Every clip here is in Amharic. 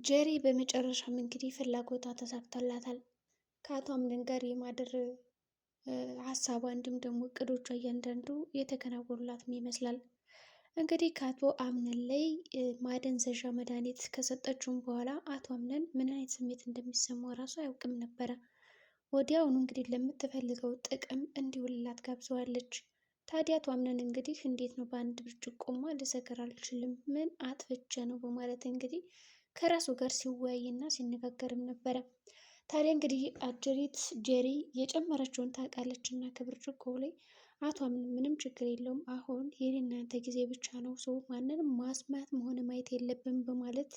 ጀሪ በመጨረሻም እንግዲህ ፍላጎቷ ተሳክቶላታል። ከአቶ አምደን ጋር የማደር ሀሳቧ እንዲሁም ደግሞ እቅዶቿ እያንዳንዱ የተከናወኑላትም ይመስላል። እንግዲህ ከአቶ አምነን ላይ ማደንዘዣ መድኃኒት ከሰጠችውም በኋላ አቶ አምነን ምን አይነት ስሜት እንደሚሰማው እራሱ አያውቅም ነበረ። ወዲያውኑ እንግዲህ ለምትፈልገው ጥቅም እንዲውልላት ጋብዘዋለች። ታዲያ አቶ አምነን እንግዲህ እንዴት ነው በአንድ ብርጭቆማ ልሰክር አልችልም፣ ምን አጥፍቼ ነው በማለት እንግዲህ ከራሱ ጋር ሲወያይና ሲነጋገርም ነበረ። ታዲያ እንግዲህ አጀሪት ጀሪ የጨመረችውን ታውቃለች እና ከብርጭቆ ላይ አቶ አምነን ምንም ችግር የለውም አሁን የኔና ያንተ ጊዜ ብቻ ነው፣ ሰው ማንንም ማስማት መሆን ማየት የለብም በማለት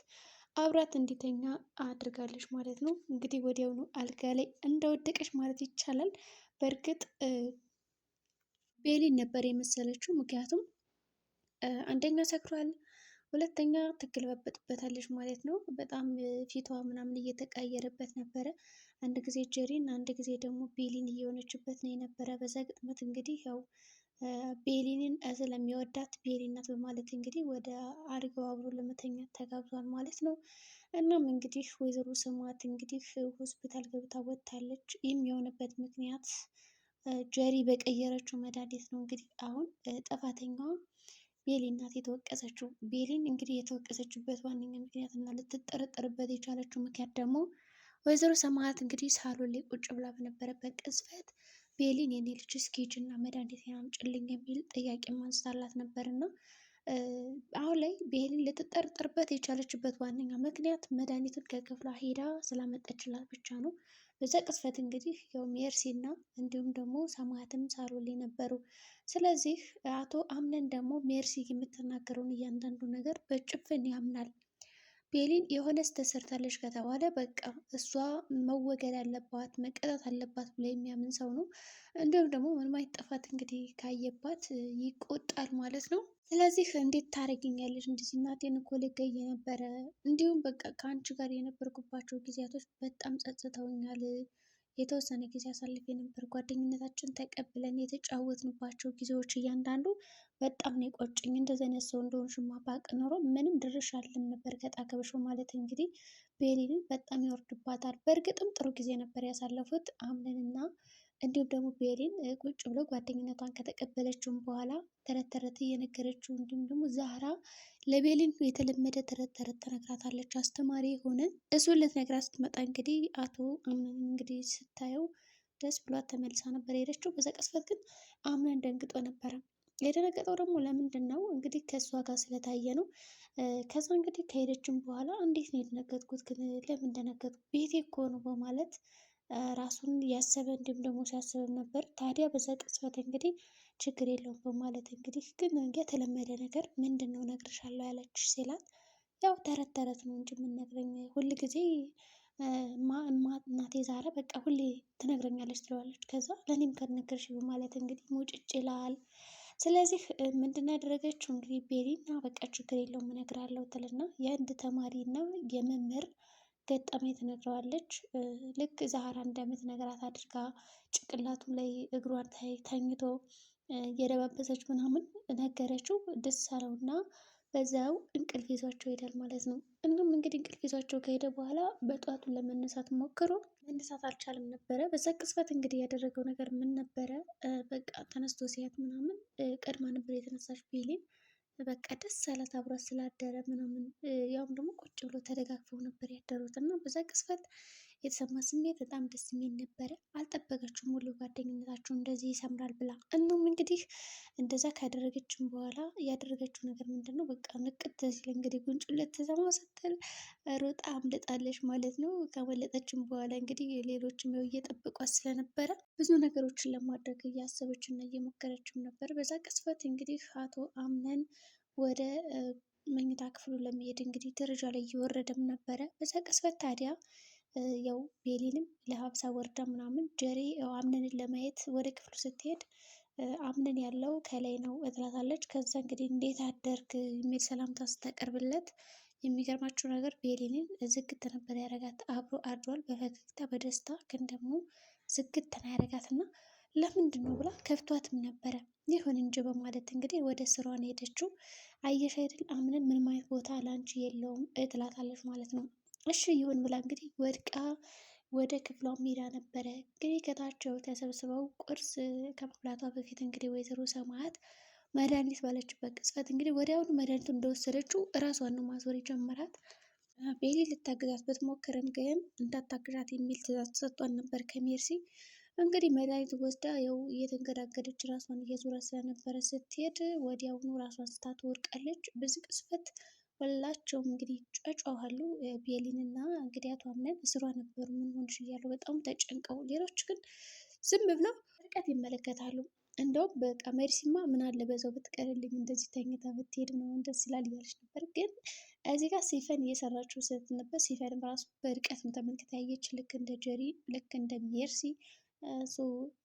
አብራት እንዲተኛ አድርጋለች ማለት ነው። እንግዲህ ወዲያውኑ አልጋ ላይ እንደወደቀች ማለት ይቻላል። በእርግጥ ቤሊን ነበር የመሰለችው፣ ምክንያቱም አንደኛ ሰክሯል፣ ሁለተኛ ትገለባበጥበታለች ማለት ነው። በጣም ፊቷ ምናምን እየተቀያየረበት ነበረ። አንድ ጊዜ ጀሪን አንድ ጊዜ ደግሞ ቤሊን እየሆነችበት ነው የነበረ። በዛ ግጥመት እንግዲህ ያው ቤሊንን ስለሚወዳት ቤሊ ናት በማለት እንግዲህ ወደ አልጋው አብሮ ለመተኛት ተጋብዟል ማለት ነው። እናም እንግዲህ ወይዘሮ ስሟት እንግዲህ ሆስፒታል ገብታ ወጥታለች። ይህም የሆነበት ምክንያት ጀሪ በቀየረችው መድኃኒት ነው። እንግዲህ አሁን ጥፋተኛዋ ቤሊ ናት የተወቀሰችው። ቤሊን እንግዲህ የተወቀሰችበት ዋነኛ ምክንያት እና ልትጠረጠርበት የቻለችው ምክንያት ደግሞ ወይዘሮ ሰማያት እንግዲህ ሳሎን ላይ ቁጭ ብላ በነበረበት ቅጽበት ቤሊን የኔ ልጅ እስኪ ሂጂና መድኃኒት አምጪልኝ የሚል ጥያቄ ማንስታላት ነበር እና አሁን ላይ ቤሊን ልትጠረጠርበት የቻለችበት ዋነኛ ምክንያት መድኃኒቱን ከክፍሏ ሄዳ ስላመጠችላት ብቻ ነው። በዛ ቅጽበት እንግዲህ ያው ሜርሲ እና እንዲሁም ደግሞ ሰማያትም ሳሎን ላይ ነበሩ። ስለዚህ አቶ አምነን ደግሞ ሜርሲ የምትናገረውን እያንዳንዱ ነገር በጭፍን ያምናል። ቤሊን የሆነ ስህተት ሰርታለች ከተባለ በቃ እሷ መወገድ አለባት መቀጣት አለባት ብሎ የሚያምን ሰው ነው። እንዲሁም ደግሞ ምንም አይነት ጥፋት እንግዲህ ካየባት ይቆጣል ማለት ነው። ስለዚህ እንዴት ታደርጊኛለሽ እንደዚህ እናቴን እኮ ልገይ ነበረ፣ እንዲሁም በቃ ከአንቺ ጋር የነበርኩባቸው ጊዜያቶች በጣም ጸጽተውኛል። የተወሰነ ጊዜ አሳልፌ ነበር፣ ጓደኝነታችን ተቀብለን የተጫወትንባቸው ጊዜዎች እያንዳንዱ በጣም ነው የቆጨኝ። እንደዚህ አይነት ሰው እንደሆንሽማ ባውቅ ኖሮ ምንም ድርሽ አልልም ነበር ከጣገበሽ ማለት እንግዲህ ቤሊንን በጣም ይወርድባታል። በእርግጥም ጥሩ ጊዜ ነበር ያሳለፉት አምነንና እንዲሁም ደግሞ ቤሊን ቁጭ ብሎ ጓደኝነቷን ከተቀበለችውም በኋላ ተረት ተረት እየነገረችው እንዲሁም ደግሞ ዛህራ ለቤሊን የተለመደ ተረት ተረት ተነግራታለች። አስተማሪ የሆነ እሱን ልትነግራት ስትመጣ እንግዲህ አቶ አምነን እንግዲህ ስታየው ደስ ብሏት ተመልሳ ነበር የሄደችው። በዛ ቅጽበት ግን አምነን ደንግጦ ነበረ። የደነገጠው ደግሞ ለምንድን ነው እንግዲህ ከእሷ ጋር ስለታየ ነው። ከዛ እንግዲህ ከሄደችም በኋላ እንዴት ነው የደነገጥኩት ግን ለምን ደነገጥኩ ቤቴ እኮ ነው በማለት ራሱን ያሰበ እንዲሁም ደግሞ ሲያስብም ነበር። ታዲያ በዛ ቅጽበት እንግዲህ ችግር የለውም በማለት እንግዲህ ግን የተለመደ ነገር ምንድን ነው እነግርሻለሁ ያለችሽ ሲላት ያው ተረት ተረት ነው እንጂ የምንነግረኝ ሁል ጊዜ እናቴ ዛሬ በቃ ሁሌ ትነግረኛለች ትለዋለች። ከዛ ለእኔም ከነገርሽ በማለት እንግዲህ ሙጭጭ ይላል። ስለዚህ ምንድን ያደረገችው እንግዲህ ቤሊና በቃ ችግር የለውም እነግራለሁ ትልና የአንድ ተማሪ እና የመምህር ገጠመኝ ትነግረዋለች። ልክ ዛህራ እንደምትነግራት አድርጋ ጭንቅላቱ ላይ እግሯን ተኝቶ እየደባበሰች ምናምን ነገረችው። ደስ አለውና በዛው እንቅልፍ ይዟቸው ይሄዳል ማለት ነው። እንዲሁም እንግዲህ እንቅልፍ ይዟቸው ከሄደ በኋላ በጠዋቱ ለመነሳት ሞክሮ መነሳት አልቻለም ነበረ። በዛ ቅጽበት እንግዲህ ያደረገው ነገር ምን ነበረ? በቃ ተነስቶ ሲያት ምናምን ቀድማ ነበር የተነሳች ቤሊን። በቃ ደስ አላት አብሯት ስላደረ ምናምን። ያውም ደግሞ ቁጭ ብሎ ተደጋግፈው ነበር ያደሩት እና በዛ ቅጽበት የተሰማ ስሜት በጣም ደስ የሚል ነበረ። አልጠበቀችውም ሁሉ ጓደኝነታቸው እንደዚህ ይሰምራል ብላ። እናም እንግዲህ እንደዛ ካደረገችም በኋላ ያደረገችው ነገር ምንድን ነው? በቃ ንቅት ሲል እንግዲህ ጉንጩን ልትሰማው ስትል ሮጣ አምልጣለች ማለት ነው። ካመለጠችም በኋላ እንግዲህ ሌሎችም ያው እየጠበቋት ስለነበረ ብዙ ነገሮችን ለማድረግ እያሰበች እና እየሞከረችም ነበር። በዛ ቅጽበት እንግዲህ አቶ አምነን ወደ መኝታ ክፍሉ ለመሄድ እንግዲህ ደረጃ ላይ እየወረደም ነበረ። በዛ ቅጽበት ታዲያ ያው ቤሊንም ለሀብሳ ወርዳ ምናምን ጀሪ አምነንን ለማየት ወደ ክፍሉ ስትሄድ አምነን ያለው ከላይ ነው እትላታለች። ከዛ እንግዲህ እንዴት አደርግ የሚል ሰላምታ ስታቀርብለት የሚገርማቸው ነገር ቤሊንን ዝግት ነበር ያደረጋት። አብሮ አድሯል በፈገግታ በደስታ ግን ደግሞ ዝግት ነው ያደረጋት እና ለምንድን ነው ብላ ከፍቷትም ነበረ። ይሁን እንጂ በማለት እንግዲህ ወደ ስራዋን ሄደችው። አየሽ አይደል አምነን ምንም አይነት ቦታ ላንቺ የለውም እትላታለች ማለት ነው። እሺ ይሁን ብላ እንግዲህ ወድቃ ወደ ክፍሏ ሜዳ ነበረ። እንግዲህ ከታቸው ተሰብስበው ቁርስ ከመብላቷ በፊት እንግዲህ ወይዘሮ ሰማያት መድኃኒት ባለችበት ቅጽበት እንግዲህ ወዲያውኑ መድኃኒቱን እንደወሰደችው እራሷን ነው ማዞር የጀመራት። ቤሊ ልታግዛት ብትሞክርም ግን እንዳታግዛት የሚል ትዕዛዝ ተሰጥቷን ነበር ከሜርሲ። እንግዲህ መድኃኒቱ ወስዳ ያው እየተንገዳገደች ራሷን እየዞረ ስለነበረ ስትሄድ ወዲያውኑ ራሷን ስታ ትወድቃለች። በዚህ ቅጽበት ሁላቸውም እንግዲህ ጫጫዋሉ። ቤሊን እና እንግዲህ አቶ አምነን እስሯ ነበሩ። ምን ሆንሽ እያሉ በጣም ተጨንቀው፣ ሌሎች ግን ዝም ብለው ርቀት ይመለከታሉ። እንደውም በቃ መርሲማ ምን አለ በዛው ብትቀርልኝ እንደዚህ ተኝታ ብትሄድ ነው ደስ ይላል እያለች ነበር። ግን እዚህ ጋር ሲፈን እየሰራችው ስህተት ነበር። ሲፈንም ራሱ በርቀት ነው ተመልክታ ያየች፣ ልክ እንደ ጀሪ ልክ እንደ ሜርሲ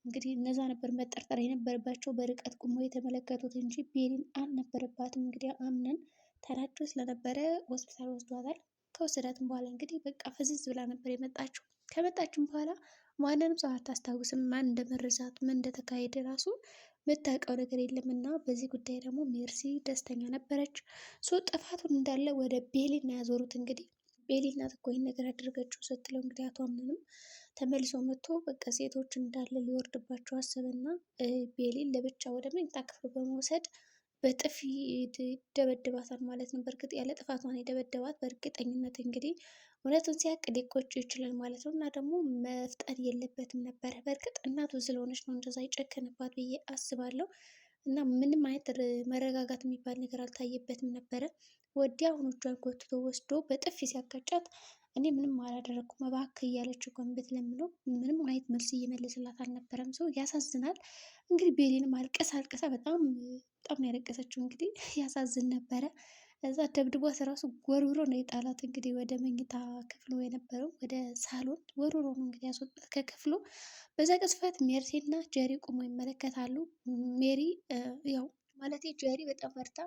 እንግዲህ እነዛ ነበር መጠርጠር የነበረባቸው በርቀት ቁሞ የተመለከቱት እንጂ ቤሊን አልነበረባትም። እንግዲህ አምነን ተናዶ ስለነበረ ሆስፒታል ወስዷታል። ከወሰዳትም በኋላ እንግዲህ በቃ ፍዝዝ ብላ ነበር የመጣችው። ከመጣችም በኋላ ማንንም ሰው አታስታውስም። ማን እንደመረዛት ምን እንደተካሄደ ራሱ የምታውቀው ነገር የለም። እና በዚህ ጉዳይ ደግሞ ሜርሲ ደስተኛ ነበረች። ጥፋቱን እንዳለ ወደ ቤሊ እና ያዞሩት። እንግዲህ ቤሊ ናት እኮ ይህን ነገር ያደረገችው ስትለው እንግዲህ አቶ አምንንም ተመልሶ መጥቶ በቃ ሴቶች እንዳለ ሊወርድባቸው አሰበና ቤሊን ለብቻ ወደ መኝታ ክፍሉ በመውሰድ በጥፊ ይደበድባታል ማለት ነው። በእርግጥ ያለ ጥፋቷን የደበደባት በእርግጠኝነት እንግዲህ እውነቱን ሲያቅ ሊቆጭ ይችላል ማለት ነው። እና ደግሞ መፍጠን የለበትም ነበረ። በእርግጥ እናቱ ስለሆነች ነው እንደዛ ይጨከንባት ብዬ አስባለሁ። እና ምንም አይነት መረጋጋት የሚባል ነገር አልታየበትም ነበረ። ወዲያውኑ እጇን ጎትቶ ወስዶ በጥፊ ሲያጋጫት እኔ ምንም አላደረኩም እባክህ እያለች እንኳን ብትለምነው ምንም አይነት መልስ እየመለስላት አልነበረም። ሰው ያሳዝናል። እንግዲህ ቤሊንም አልቀሳ አልቀሳ በጣም ነው ያለቀሰችው። እንግዲህ ያሳዝን ነበረ። እዛ ደብድቧት ራሱ ወርውሮ ነው የጣላት። እንግዲህ ወደ መኝታ ክፍሉ የነበረው ወደ ሳሎን ወርውሮ ነው እንግዲህ ያስወጣት ከክፍሉ። በዛ ቅጽበት ሜርሲ እና ጀሪ ቁሞ ይመለከታሉ። ሜሪ ያው ማለት ጀሪ በጣም ፈርታ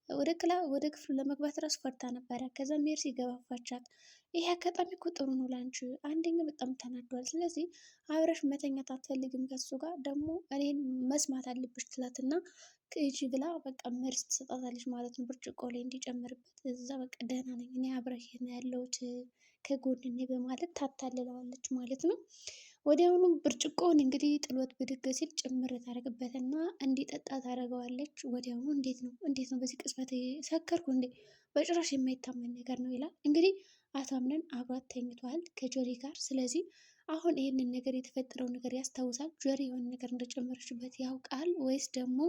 ወደ ክፍሉ ለመግባት ራሱ ፈርታ ነበረ። ከዛ ሜርሲ ገፋፋቻት። ይሄ አጋጣሚ እኮ ጥሩ ነው ላንቺ፣ አንደኛ በጣም ተናዷል። ስለዚህ አብረሽ መተኛት አትፈልግም ከሱ ጋር ደግሞ እኔን መስማት አለብሽ ትላትና ከእጂ ብላ በቃ መርዝ ትሰጣታለች ማለት ነው፣ ብርጭቆ ላይ እንዲጨምርበት። እዛ በቃ ደህና ነኝ እኔ አብረሽ ነው ያለሁት ከጎንኔ በማለት ታታልለዋለች ማለት ነው። ወዲያውኑ ብርጭቆውን እንግዲህ ጥሎት ብድግ ሲል ጭምር ታደርግበትና እንዲጠጣ ታደርገዋለች። ወዲያውኑ እንዴት ነው በዚህ ቅጽበት ሰከርኩ እንዴ? በጭራሽ የማይታመን ነገር ነው ይላል። እንግዲህ አቶ አምነን አብሯት ተኝቷል ከጆሪ ጋር። ስለዚህ አሁን ይህንን ነገር የተፈጠረው ነገር ያስታውሳል። ጆሪ የሆነ ነገር እንደጨመረችበት ያውቃል ወይስ ደግሞ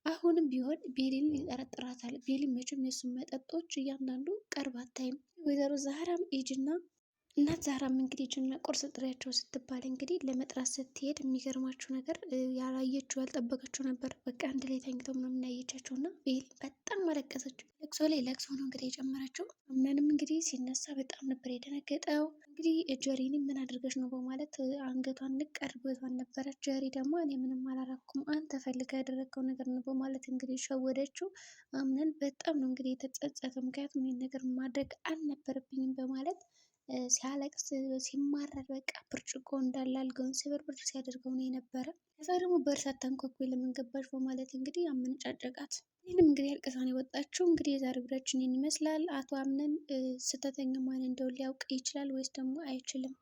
አሁንም ቢሆን ቤሊን ይጠረጥራታል? ቤሊን መቼም የሱን መጠጦች እያንዳንዱ ቀርባ አታይም። ወይዘሮ ዛህራም ኤጅና እናት ዛህራም እንግዲህ ጅና ቁርስ ጥሪያቸው ስትባል እንግዲህ ለመጥራት ስትሄድ የሚገርማችሁ ነገር ያላየችው ያልጠበቀችው ነበር። በቃ አንድ ላይ ተኝተው ምናምን ያየቻቸው እና ቤሊ በጣም አለቀሰች። ለቅሶ ላይ ለቅሶ ነው እንግዲህ የጨመረችው። አምነንም እንግዲህ ሲነሳ በጣም ነበር የደነገጠው። እንግዲህ ጀሪኒ ምን አድርገች ነው በማለት አንገቷን ንቅ አድርጎቷን ነበረ። ጀሪ ደግሞ እኔ ምንም አላራኩም አንተ ፈልገህ ያደረግከው ነገር ነው በማለት እንግዲህ ሸወደችው። አምነን በጣም ነው እንግዲህ የተጸጸተው። ምክንያቱም ይህን ነገር ማድረግ አልነበረብኝም በማለት ሲያለቅስ ሲማረር በቃ ብርጭቆ እንዳለ አልጋውን ስብርብር ሲያደርገው ነው የነበረ። ከዛ ደግሞ በእርሳት ታንኳኩ ለምን ገባች በማለት እንግዲህ አመነጫጨቃት። ይህንም እንግዲህ አልቅሳን የወጣችው። እንግዲህ የዛሬ ቪዲዮአችን ይህን ይመስላል። አቶ አምነን ስህተተኛ ማን እንደው ሊያውቅ ይችላል ወይስ ደግሞ አይችልም?